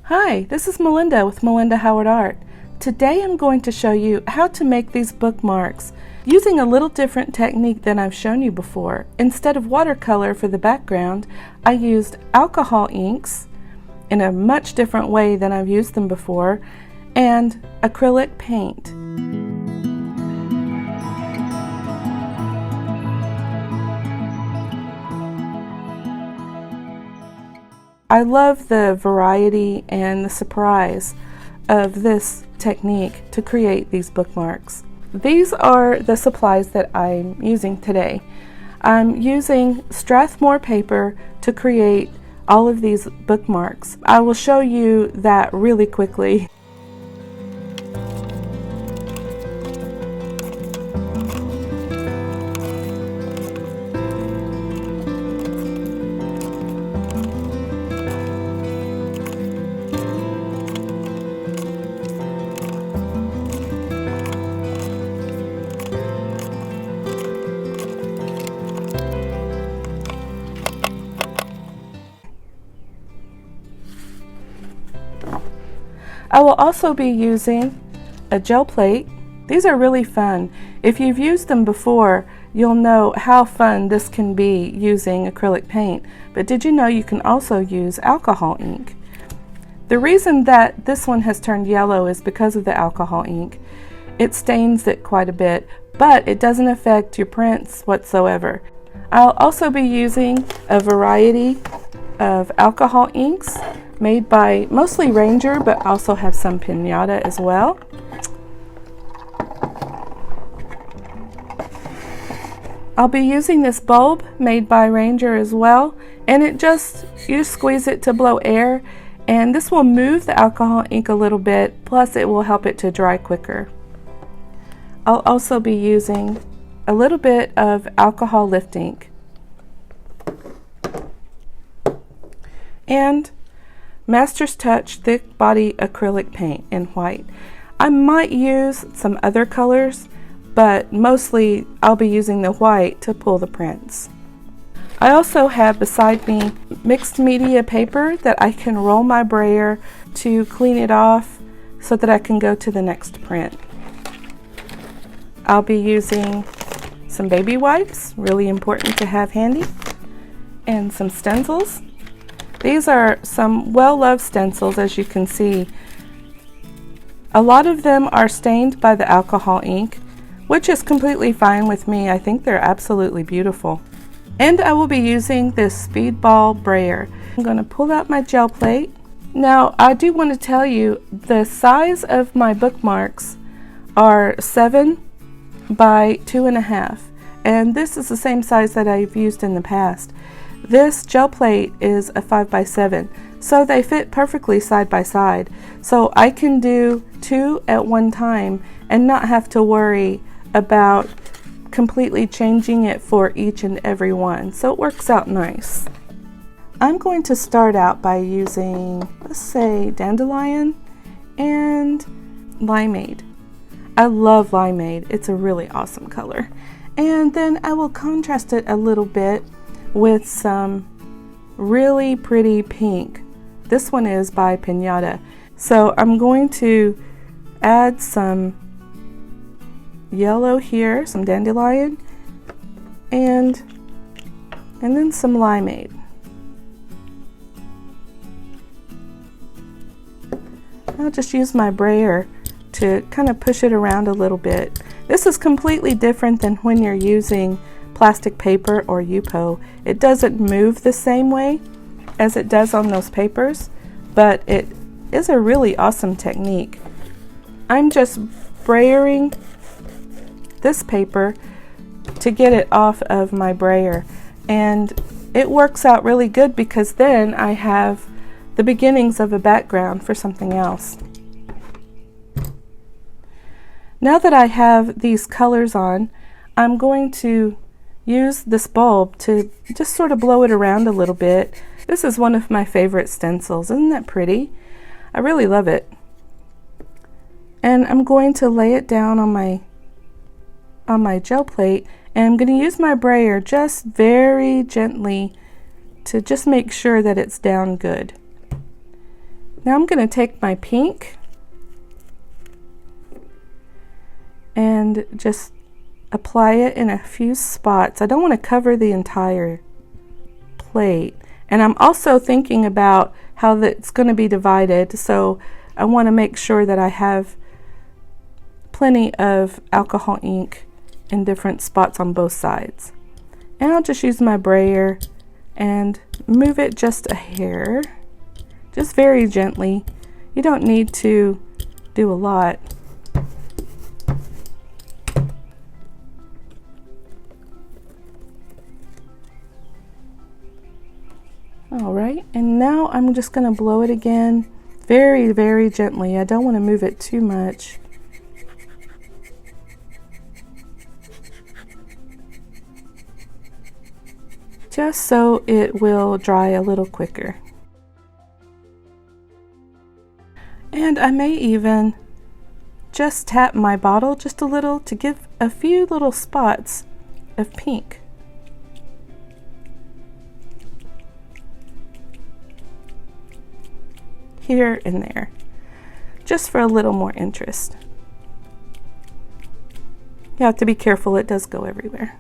Hi, this is Melinda with Melinda Howard Art. Today I'm going to show you how to make these bookmarks using a little different technique than I've shown you before. Instead of watercolor for the background, I used alcohol inks in a much different way than I've used them before, and acrylic paint. I love the variety and the surprise of this technique to create these bookmarks. These are the supplies that I'm using today. I'm using Strathmore paper to create all of these bookmarks. I will show you that really quickly. I will also be using a gel plate. These are really fun. If you've used them before, you'll know how fun this can be using acrylic paint. But did you know you can also use alcohol ink? The reason that this one has turned yellow is because of the alcohol ink. It stains it quite a bit, but it doesn't affect your prints whatsoever. I'll also be using a variety of alcohol inks made by mostly Ranger, but also have some Pinata as well. I'll be using this bulb made by Ranger as well, and you just squeeze it to blow air, and this will move the alcohol ink a little bit, plus it will help it to dry quicker. I'll also be using a little bit of alcohol lift ink and Master's Touch Thick Body Acrylic Paint in white. I might use some other colors, but mostly I'll be using the white to pull the prints. I also have beside me mixed media paper that I can roll my brayer to clean it off so that I can go to the next print. I'll be using some baby wipes, really important to have handy, and some stencils. These are some well-loved stencils, as you can see. A lot of them are stained by the alcohol ink, which is completely fine with me. I think they're absolutely beautiful. And I will be using this speedball brayer. I'm going to pull out my gel plate. Now, I do want to tell you the size of my bookmarks are 7 by 2.5, and this is the same size that I've used in the past. This gel plate is a 5 by 7, so they fit perfectly side by side. So I can do 2 at one time and not have to worry about completely changing it for each and every one. So it works out nice. I'm going to start out by using, let's say, Dandelion and Limeade. I love Limeade. It's a really awesome color. And then I will contrast it a little bit with some really pretty pink. This one is by Pinata. So I'm going to add some yellow here, some Dandelion, and then some Limeade. I'll just use my brayer to kind of push it around a little bit. This is completely different than when you're using plastic paper or Yupo. It doesn't move the same way as it does on those papers, but it is a really awesome technique. I'm just brayering this paper to get it off of my brayer, and it works out really good because then I have the beginnings of a background for something else. Now that I have these colors on, I'm going to use this bulb to just sort of blow it around a little bit. This is one of my favorite stencils. Isn't that pretty? I really love it. And I'm going to lay it down on my gel plate, and I'm going to use my brayer just very gently to just make sure that it's down good. Now I'm going to take my pink and just apply it in a few spots. I don't want to cover the entire plate. And I'm also thinking about how it's going to be divided, so I want to make sure that I have plenty of alcohol ink in different spots on both sides. And I'll just use my brayer and move it just a hair, just very gently. You don't need to do a lot. Alright, and now I'm just going to blow it again very, very gently. I don't want to move it too much. Just so it will dry a little quicker. And I may even just tap my bottle just a little to give a few little spots of pink. Here and there, just for a little more interest. You have to be careful, it does go everywhere.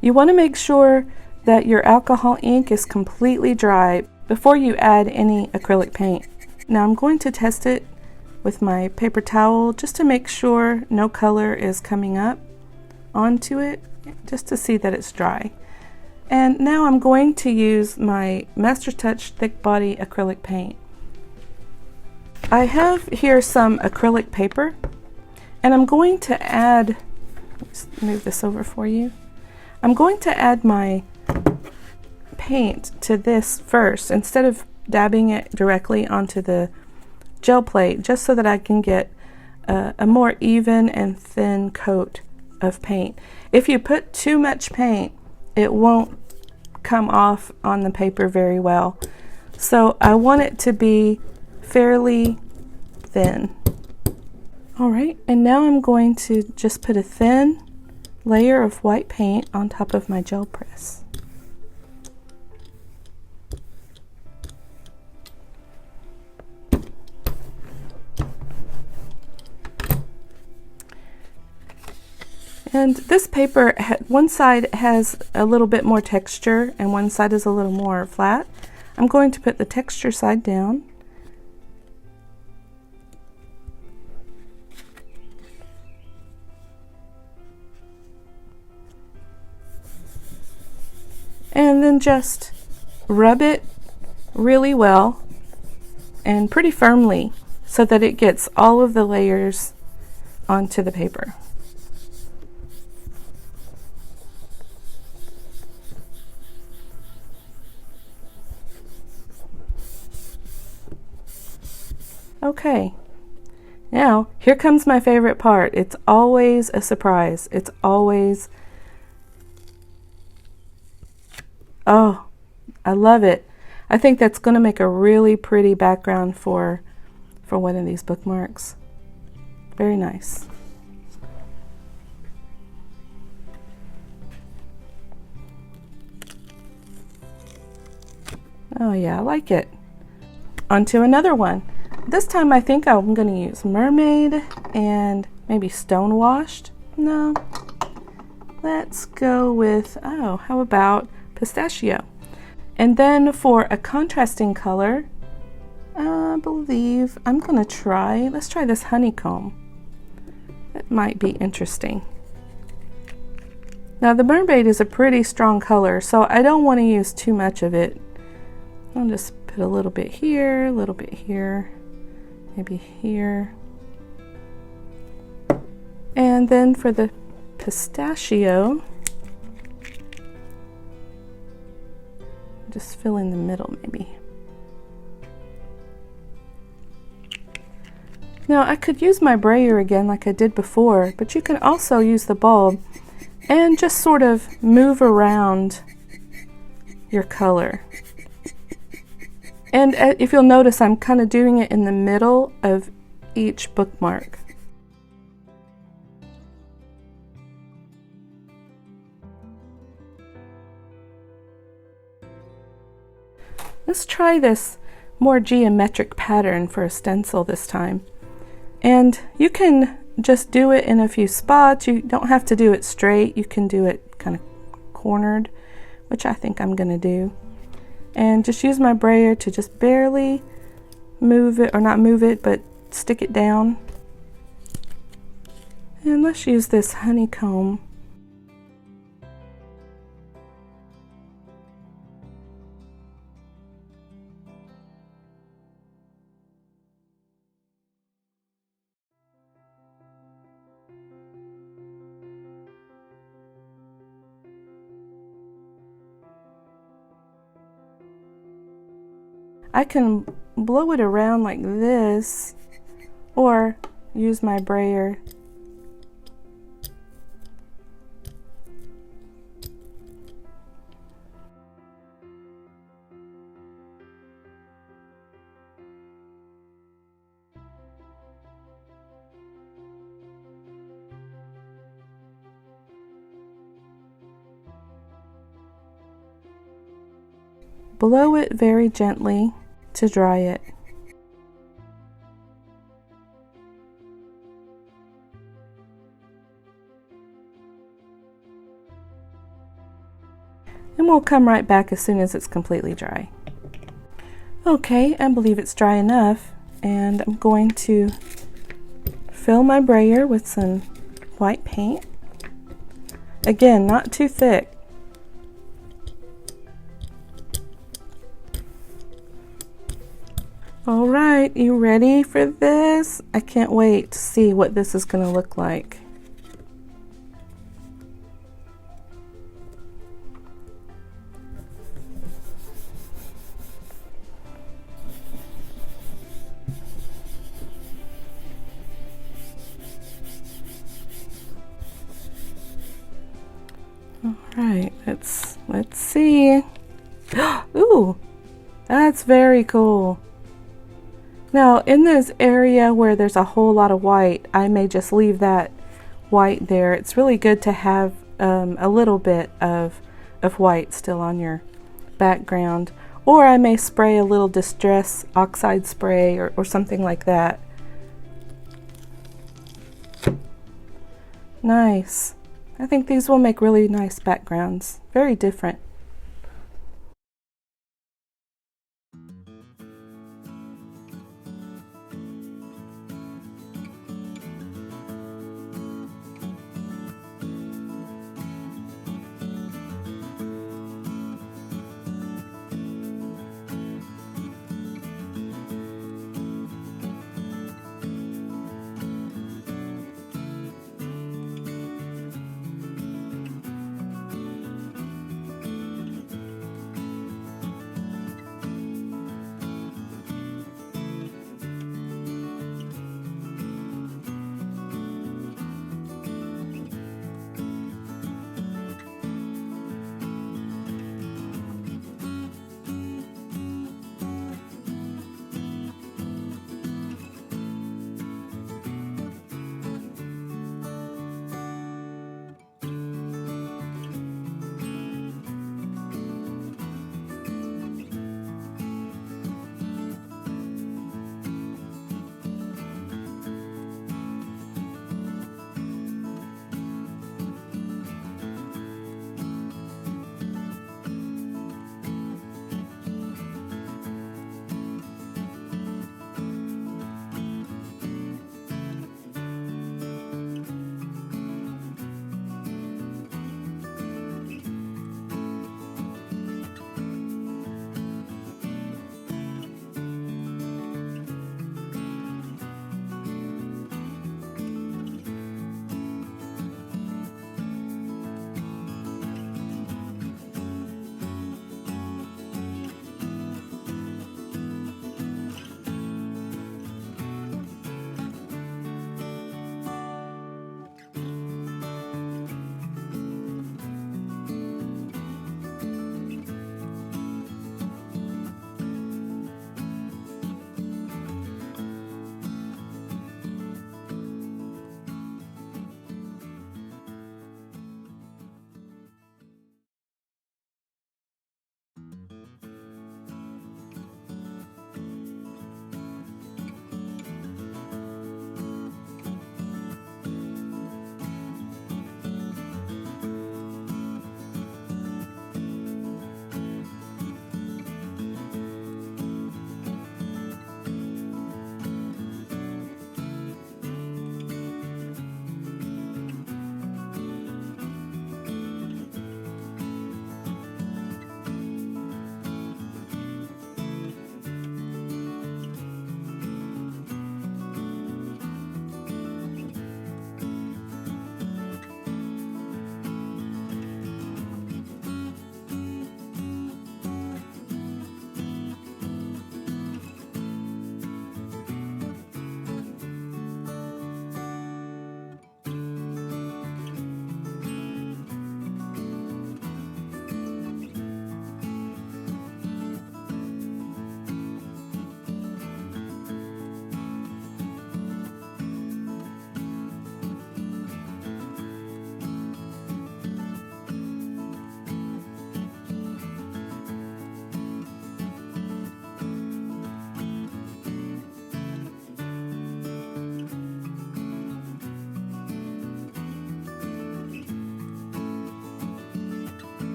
You want to make sure that your alcohol ink is completely dry before you add any acrylic paint. Now I'm going to test it with my paper towel just to make sure no color is coming up onto it, just to see that it's dry. And now I'm going to use my Master's Touch Thick Body Acrylic Paint. I have here some acrylic paper, and I'm going to add, let's move this over for you. I'm going to add my paint to this first instead of dabbing it directly onto the gel plate, just so that I can get a more even and thin coat of paint. If you put too much paint, it won't come off on the paper very well. So I want it to be fairly thin. Alright, and now I'm going to just put a thin layer of white paint on top of my gel press. And this paper, one side has a little bit more texture and one side is a little more flat. I'm going to put the texture side down. And then just rub it really well and pretty firmly so that it gets all of the layers onto the paper. Okay, now here comes my favorite part. It's always a surprise. It's always, oh, I love it. I think that's going to make a really pretty background for one of these bookmarks. Very nice. Oh yeah, I like it. On to another one. This time I think I'm going to use Mermaid and maybe Stone Washed. No, let's go with, oh, how about Pistachio? And then for a contrasting color, I believe I'm going to try, let's try this Honeycomb. That might be interesting. Now the Mermaid is a pretty strong color, so I don't want to use too much of it. I'll just put a little bit here, a little bit here, maybe here. And then for the Pistachio, just fill in the middle maybe. Now I could use my brayer again like I did before, but you can also use the bulb and just sort of move around your color. And if you'll notice, I'm kind of doing it in the middle of each bookmark. Let's try this more geometric pattern for a stencil this time. And you can just do it in a few spots. You don't have to do it straight. You can do it kind of cornered, which I think I'm going to do. And just use my brayer to just barely move it, or not move it, but stick it down. And let's use this honeycomb. I can blow it around like this, or use my brayer. Blow it very gently to dry it. And we'll come right back as soon as it's completely dry. Okay, I believe it's dry enough, and I'm going to fill my brayer with some white paint. Again, not too thick. All right, you ready for this? I can't wait to see what this is going to look like. All right, let's see. Ooh, that's very cool. Now, in this area where there's a whole lot of white, I may just leave that white there. It's really good to have a little bit of white still on your background. Or I may spray a little distress oxide spray or something like that. Nice. I think these will make really nice backgrounds. Very different.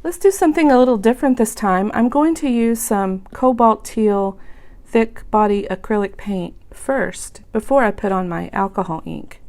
Let's do something a little different this time. I'm going to use some cobalt teal thick body acrylic paint first before I put on my alcohol ink.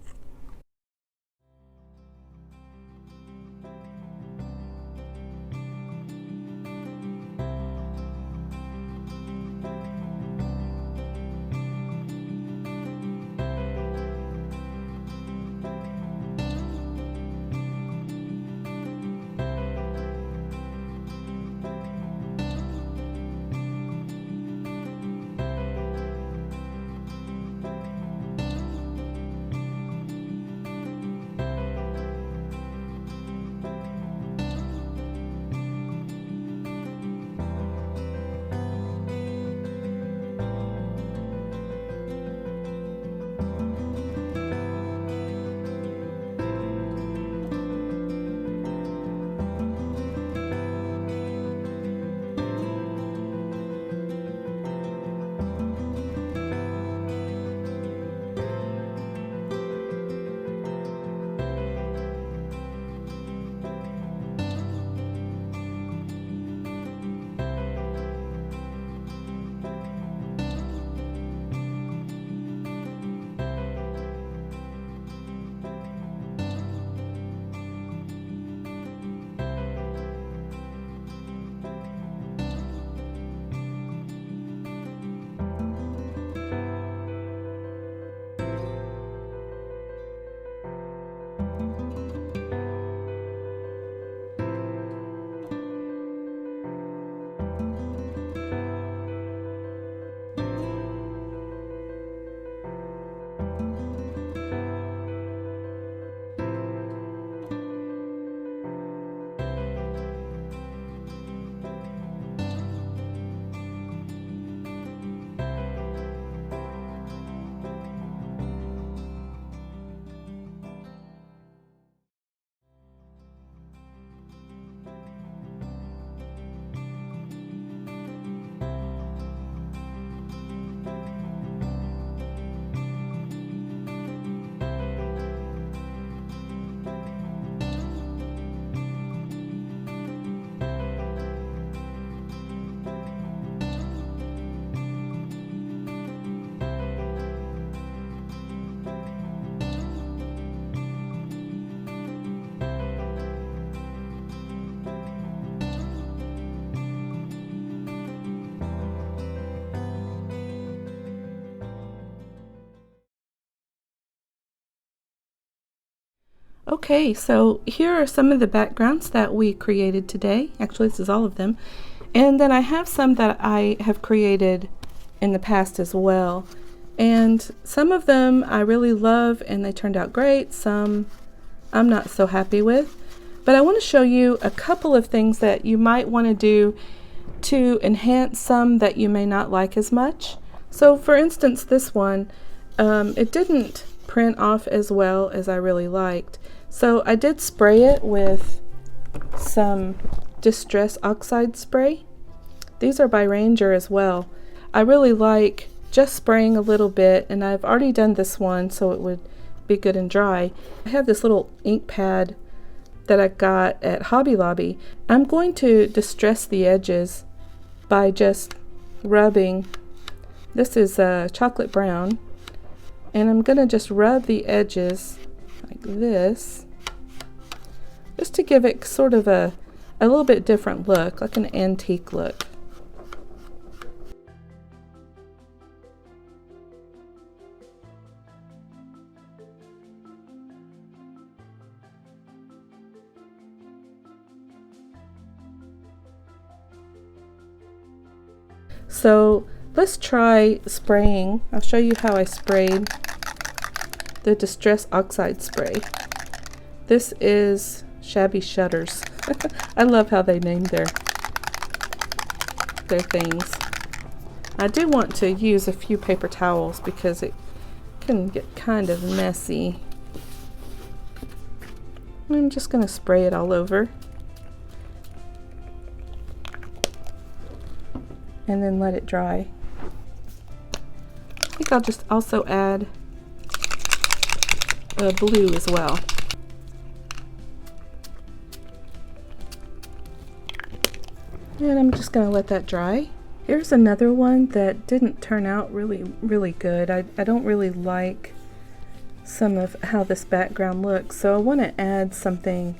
Okay, so here are some of the backgrounds that we created today. Actually, this is all of them. And then I have some that I have created in the past as well. And some of them I really love and they turned out great. Some I'm not so happy with. But I want to show you a couple of things that you might want to do to enhance some that you may not like as much. So for instance, this one, it didn't print off as well as I really liked. So I did spray it with some Distress Oxide spray. These are by Ranger as well. I really like just spraying a little bit, and I've already done this one so it would be good and dry. I have this little ink pad that I got at Hobby Lobby. I'm going to distress the edges by just rubbing. This is chocolate brown, and I'm going to just rub the edges like this, just to give it sort of a little bit different look, like an antique look. So let's try spraying. I'll show you how I sprayed the Distress Oxide spray. This is Shabby Shutters. I love how they named their things. I do want to use a few paper towels because it can get kind of messy. I'm just going to spray it all over. And then let it dry. I think I'll just also add blue as well. And I'm just going to let that dry. Here's another one that didn't turn out really good. I don't really like some of how this background looks, so I want to add something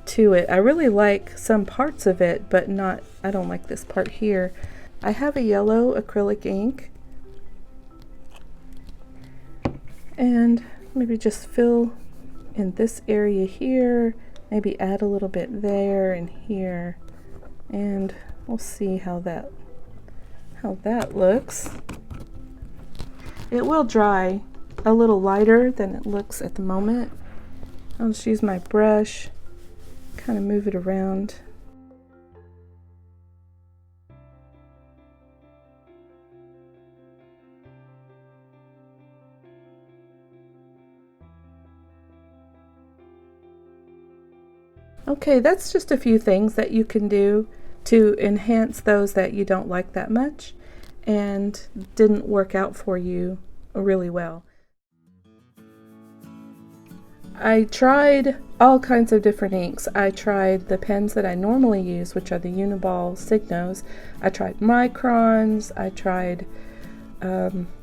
to it. I really like some parts of it, but I don't like this part here. I have a yellow acrylic ink, and maybe just fill in this area here, maybe add a little bit there and here, and we'll see how that looks. It will dry a little lighter than it looks at the moment. I'll just use my brush, kind of move it around. Okay, that's just a few things that you can do to enhance those that you don't like that much and didn't work out for you really well. I tried all kinds of different inks. I tried the pens that I normally use, which are the Uniball Signos. I tried microns. I tried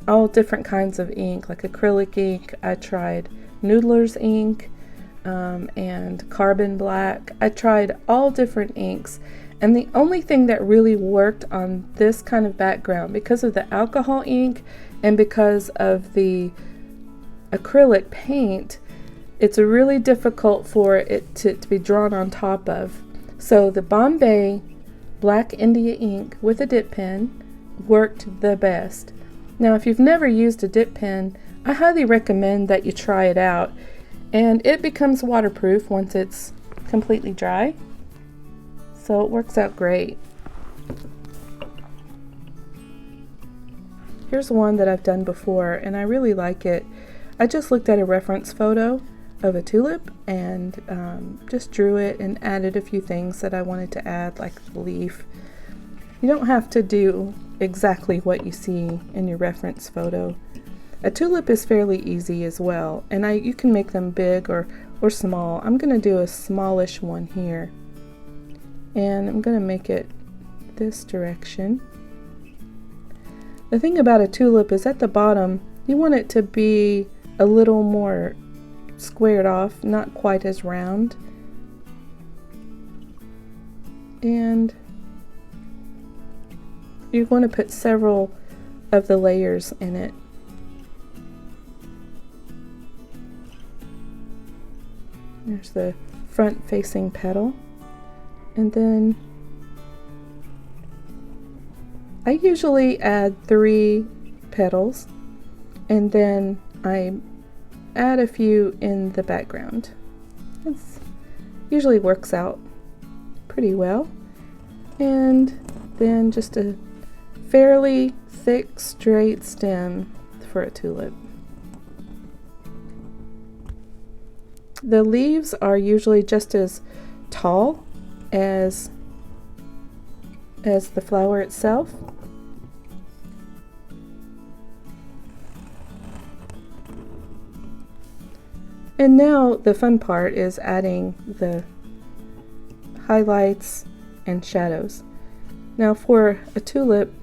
all different kinds of ink, like acrylic ink. I tried Noodler's ink and carbon black. I tried all different inks, and the only thing that really worked on this kind of background, because of the alcohol ink and because of the acrylic paint, it's really difficult for it to be drawn on top of. So the Bombay Black India ink with a dip pen worked the best. Now, if you've never used a dip pen, I highly recommend that you try it out. And it becomes waterproof once it's completely dry. So it works out great. Here's one that I've done before, and I really like it. I just looked at a reference photo of a tulip and just drew it and added a few things that I wanted to add, like the leaf. You don't have to do exactly what you see in your reference photo. A tulip is fairly easy as well, and you can make them big or small. I'm going to do a smallish one here, and I'm going to make it this direction. The thing about a tulip is at the bottom, you want it to be a little more squared off, not quite as round. And you're going to put several of the layers in it. There's the front facing petal, and then I usually add 3 petals, and then I add a few in the background. It usually works out pretty well. And then just a fairly thick straight stem for a tulip. The leaves are usually just as tall as the flower itself. And now the fun part is adding the highlights and shadows. Now for a tulip,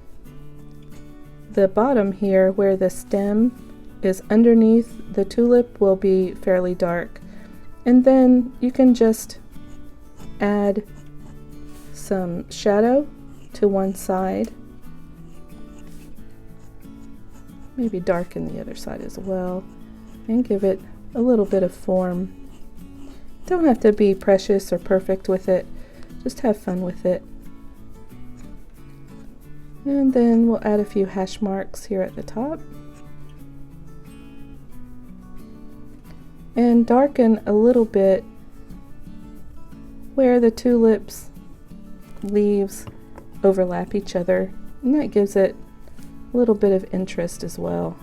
the bottom here where the stem is underneath the tulip will be fairly dark. And then you can just add some shadow to one side. Maybe darken the other side as well, and give it a little bit of form. Don't have to be precious or perfect with it, just have fun with it. And then we'll add a few hash marks here at the top. And darken a little bit where the tulip's leaves overlap each other, and that gives it a little bit of interest as well.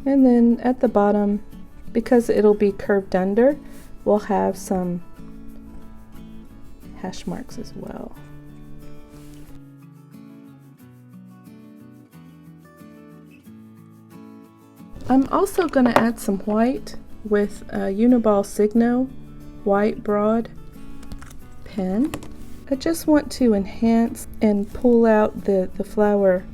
And then at the bottom, because it'll be curved under, we'll have some hash marks as well. I'm also going to add some white with a Uniball Signo white broad pen. I just want to enhance and pull out the flower.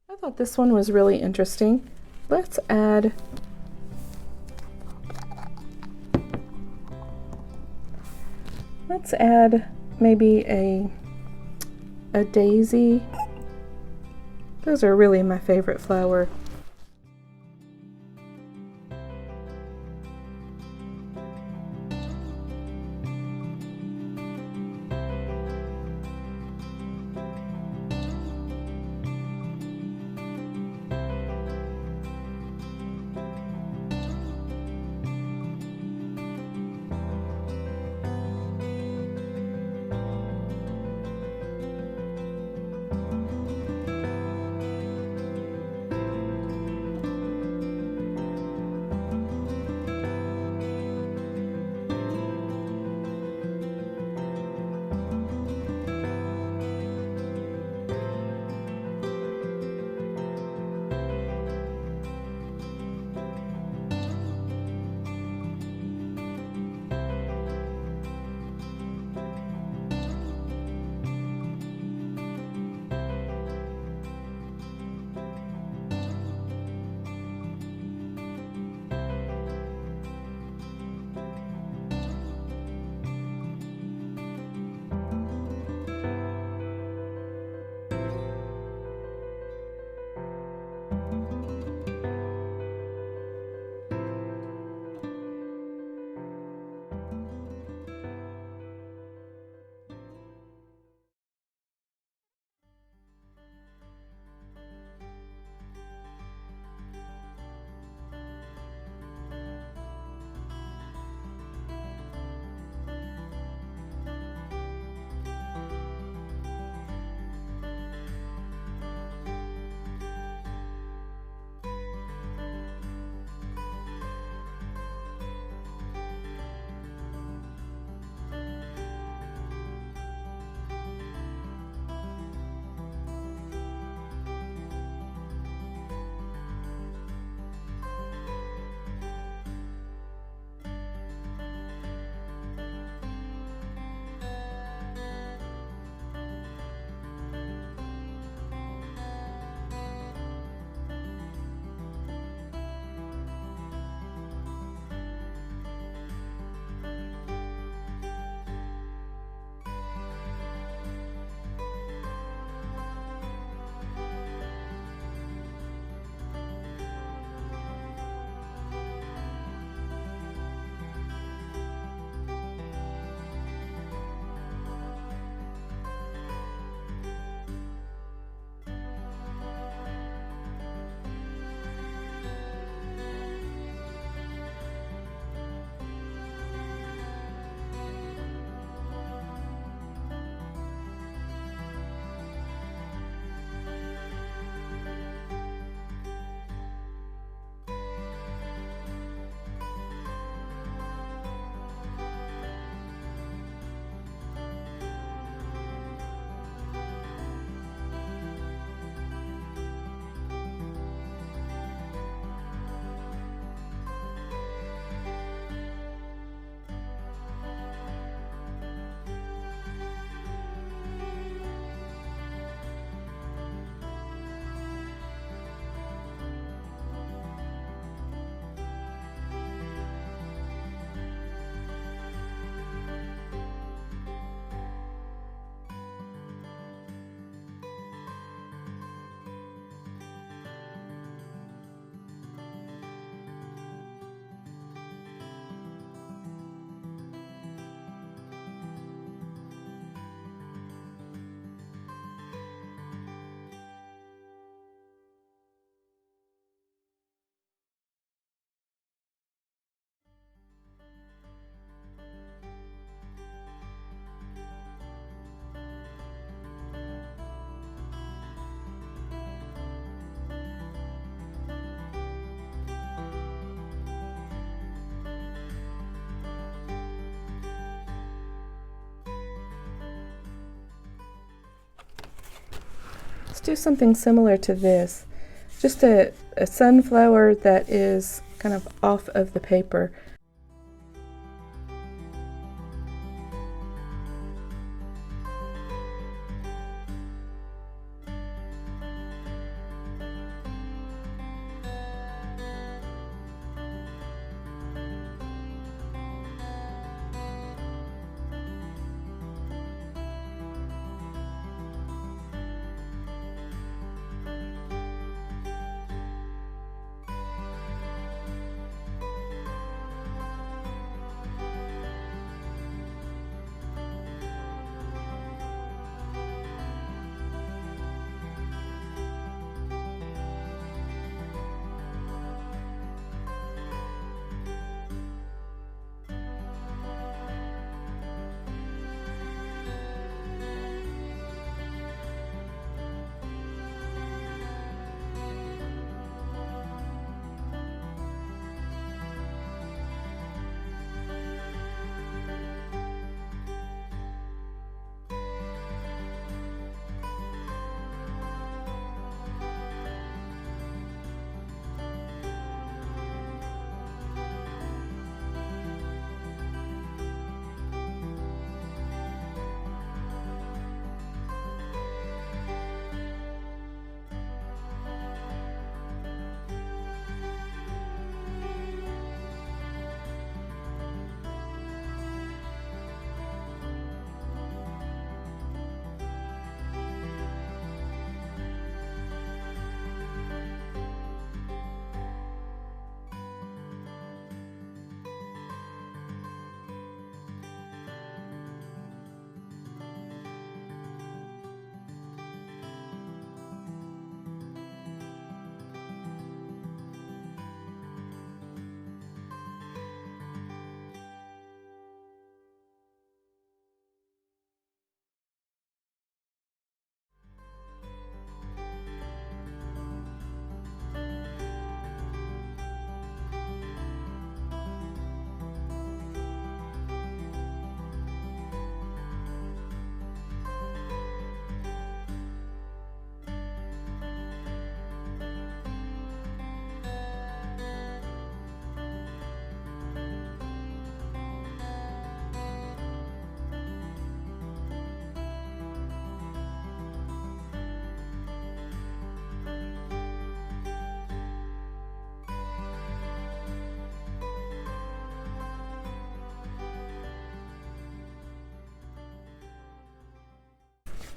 I thought this one was really interesting. Let's add maybe a daisy. Those are really my favorite flower. do something similar to this. Just a sunflower that is kind of off of the paper.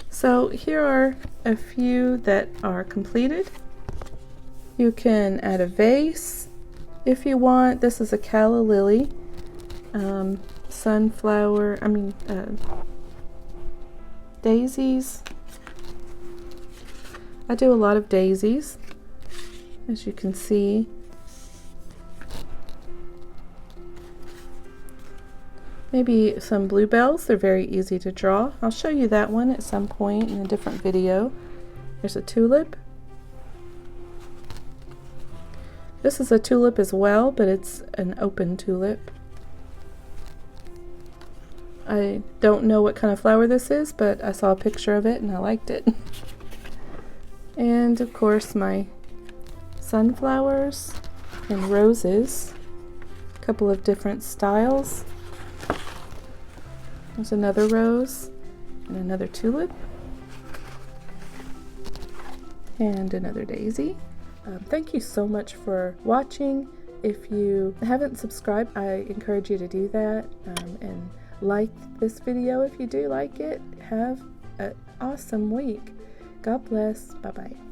So here are a few that are completed. You can add a vase if you want. This is a calla lily, sunflower, daisies. I do a lot of daisies, as you can see. Maybe some bluebells. They're very easy to draw. I'll show you that one at some point in a different video. There's a tulip. This is a tulip as well, but it's an open tulip. I don't know what kind of flower this is, but I saw a picture of it and I liked it. And of course my sunflowers and roses. A couple of different styles. There's another rose and another tulip and another daisy. Thank you so much for watching. If you haven't subscribed, I encourage you to do that, and like this video if you do like it. Have an awesome week. God bless. Bye-bye.